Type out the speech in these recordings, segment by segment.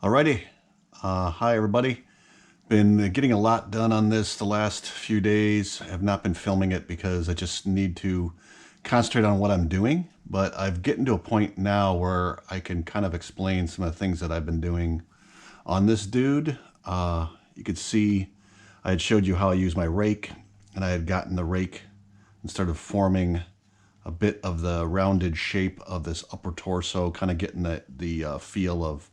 Alrighty, hi everybody. Been getting a lot done on this the last few days. I have not been filming it because I just need to concentrate on what I'm doing, but I've getting to a point now where I can kind of explain some of the things that I've been doing on this dude. You could see I had showed you how I use my rake, and I had gotten the rake and started forming a bit of the rounded shape of this upper torso, kind of getting the feel of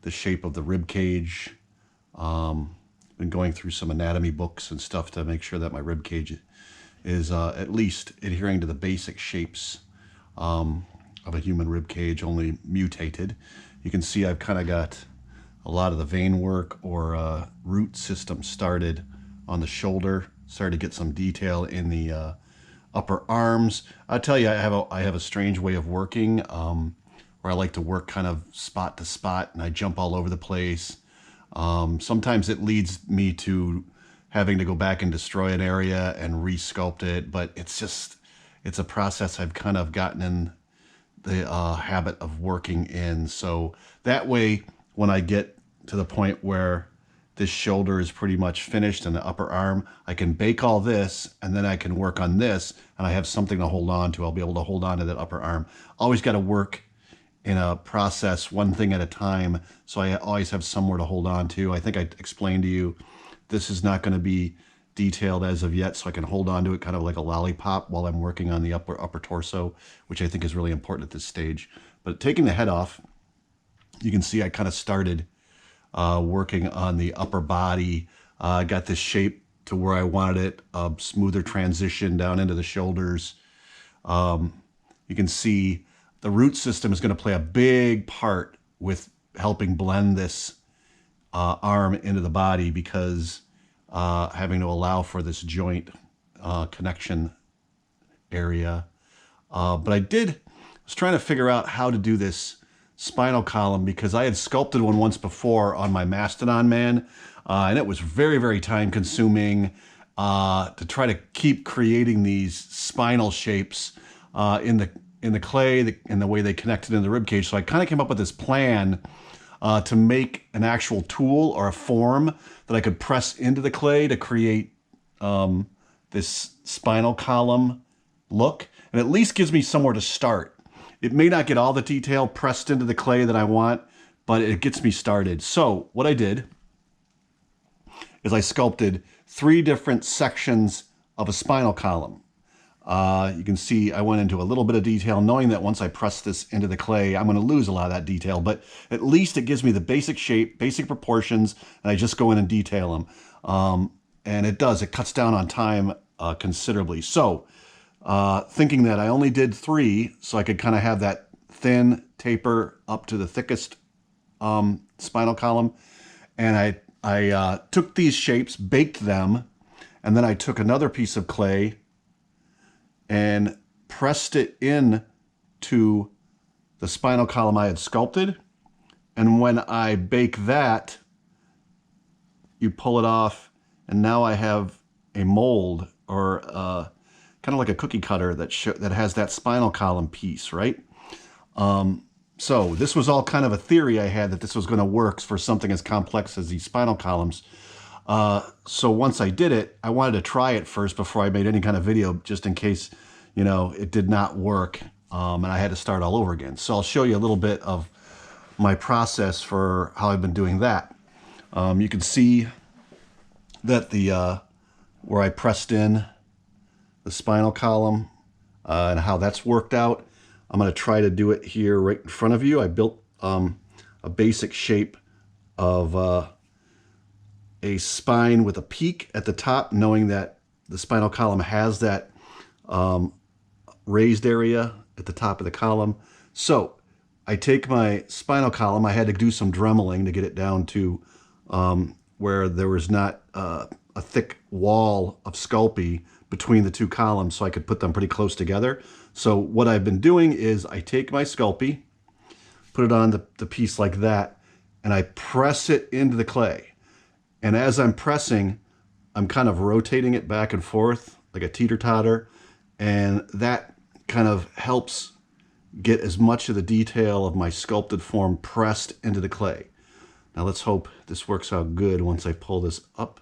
the shape of the rib cage. Been going through some anatomy books and stuff to make sure that my rib cage is at least adhering to the basic shapes of a human rib cage, only mutated. You can see I've kind of got a lot of the vein work or root system started on the shoulder. Started to get some detail in the upper arms. I tell you, I have a strange way of working where I like to work kind of spot to spot, and I jump all over the place. Sometimes it leads me to having to go back and destroy an area and re-sculpt it, but it's a process I've kind of gotten in the habit of working in. So that way, when I get to the point where this shoulder is pretty much finished and the upper arm, I can bake all this and then I can work on this and I have something to hold on to. I'll be able to hold on to that upper arm. Always got to work in a process one thing at a time, so I always have somewhere to hold on to. I think I explained to you this is not going to be detailed as of yet, so I can hold on to it kind of like a lollipop while I'm working on the upper torso, which I think is really important at this stage. But taking the head off, you can see I kind of started working on the upper body. I got this shape to where I wanted it, a smoother transition down into the shoulders. You can see the root system is going to play a big part with helping blend this arm into the body, because having to allow for this joint connection area. But I was trying to figure out how to do this spinal column, because I had sculpted one once before on my Mastodon man, and it was very, very time consuming to try to keep creating these spinal shapes in the clay and the way they connected in the rib cage. So I kind of came up with this plan to make an actual tool or a form that I could press into the clay to create this spinal column look, and at least gives me somewhere to start. It may not get all the detail pressed into the clay that I want, but it gets me started. So what I did is I sculpted 3 different sections of a spinal column. You can see I went into a little bit of detail, knowing that once I press this into the clay, I'm going to lose a lot of that detail, but at least it gives me the basic shape, basic proportions, and I just go in and detail them. And it cuts down on time considerably. So thinking that I only did 3, so I could kind of have that thin taper up to the thickest spinal column. And I took these shapes, baked them, and then I took another piece of clay and pressed it in to the spinal column I had sculpted. And when I bake that, you pull it off, and now I have a mold, or kind of like a cookie cutter that has that spinal column piece, right? So this was all kind of a theory I had that this was going to work for something as complex as these spinal columns. So once I did it, I wanted to try it first before I made any kind of video, just in case, it did not work, and I had to start all over again. So I'll show you a little bit of my process for how I've been doing that. You can see that where I pressed in the spinal column and how that's worked out. I'm going to try to do it here right in front of you. I built a basic shape of a spine with a peak at the top, knowing that the spinal column has that raised area at the top of the column. So I take my spinal column. I had to do some dremeling to get it down to where there was not a thick wall of Sculpey between the 2 columns, so I could put them pretty close together. So what I've been doing is I take my Sculpey, put it on the piece like that, and I press it into the clay. And as I'm pressing, I'm kind of rotating it back and forth like a teeter-totter, and that kind of helps get as much of the detail of my sculpted form pressed into the clay. Now let's hope this works out good once I pull this up.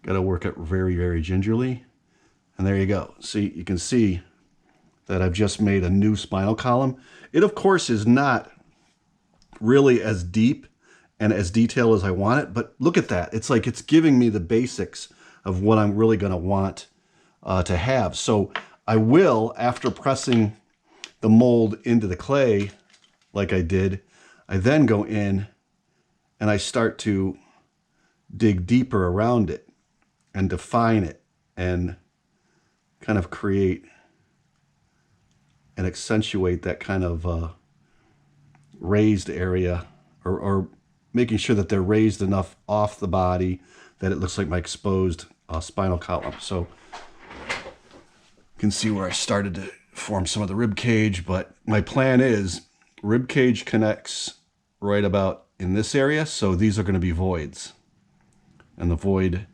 Got to work it very, very gingerly. And there you go. See, you can see that I've just made a new spinal column. It, of course, is not really as deep and as detailed as I want it, but look at that. It's like it's giving me the basics of what I'm really going to want to have. So I will, after pressing the mold into the clay like I did, I then go in and I start to dig deeper around it and define it and kind of create and accentuate that kind of raised area, or making sure that they're raised enough off the body that it looks like my exposed spinal column. So you can see where I started to form some of the rib cage, but my plan is rib cage connects right about in this area, so these are going to be voids. And the void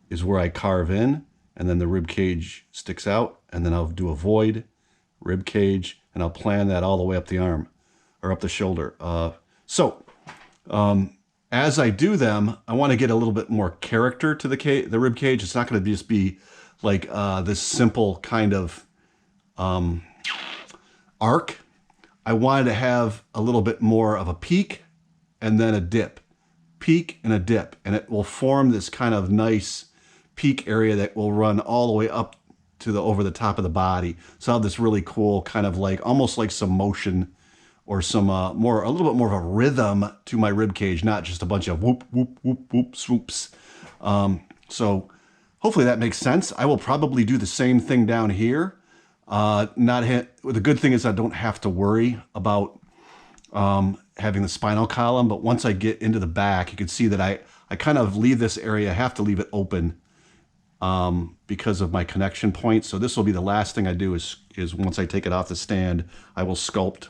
is where I carve in, and then the rib cage sticks out, and then I'll do a void, rib cage, and I'll plan that all the way up the arm, or up the shoulder. As I do them, I want to get a little bit more character to the rib cage. It's not going to just be like this simple kind of arc. I wanted to have a little bit more of a peak and then a dip. Peak and a dip. And it will form this kind of nice peak area that will run all the way up to over the top of the body. So I have this really cool kind of like, almost like some motion or some a little bit more of a rhythm to my rib cage, not just a bunch of whoop, whoop, whoop, whoop, swoops. So hopefully that makes sense. I will probably do the same thing down here. The good thing is I don't have to worry about having the spinal column, but once I get into the back, you can see that I kind of leave this area, I have to leave it open because of my connection point. So this will be the last thing I do is once I take it off the stand, I will sculpt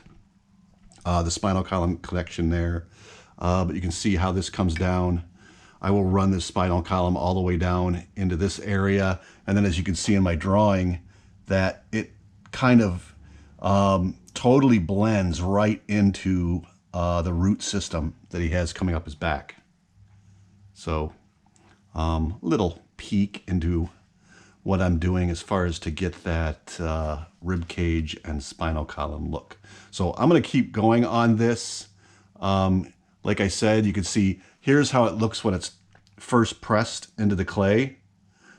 the spinal column connection there. But you can see how this comes down. I will run this spinal column all the way down into this area. And then as you can see in my drawing, that it kind of totally blends right into the root system that he has coming up his back. So little peek into what I'm doing as far as to get that rib cage and spinal column look. So I'm going to keep going on this. Like I said, you can see here's how it looks when it's first pressed into the clay.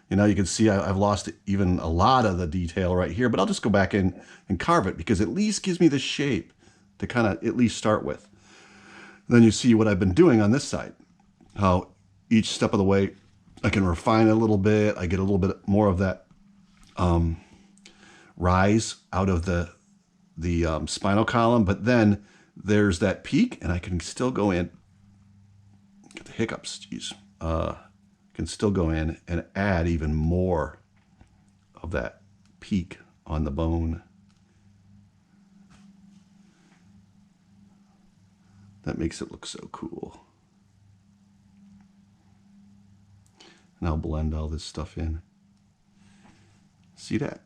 You know, you can see I've lost even a lot of the detail right here, but I'll just go back in and carve it because at least gives me the shape to kind of at least start with. Then you see what I've been doing on this side, how each step of the way I can refine it a little bit. I get a little bit more of that rise out of the spinal column, but then there's that peak, and I can still go in. Get the hiccups, geez. Can still go in and add even more of that peak on the bone. That makes it look so cool. And I'll blend all this stuff in. See that?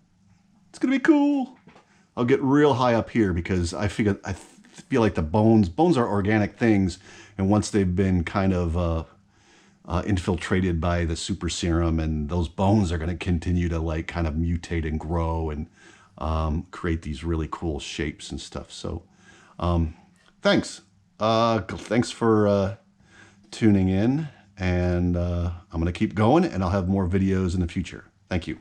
It's gonna be cool. I'll get real high up here because I feel like the bones are organic things, and once they've been kind of infiltrated by the super serum, and those bones are going to continue to like kind of mutate and grow and create these really cool shapes and stuff. So thanks for tuning in, and I'm going to keep going, and I'll have more videos in the future. Thank you.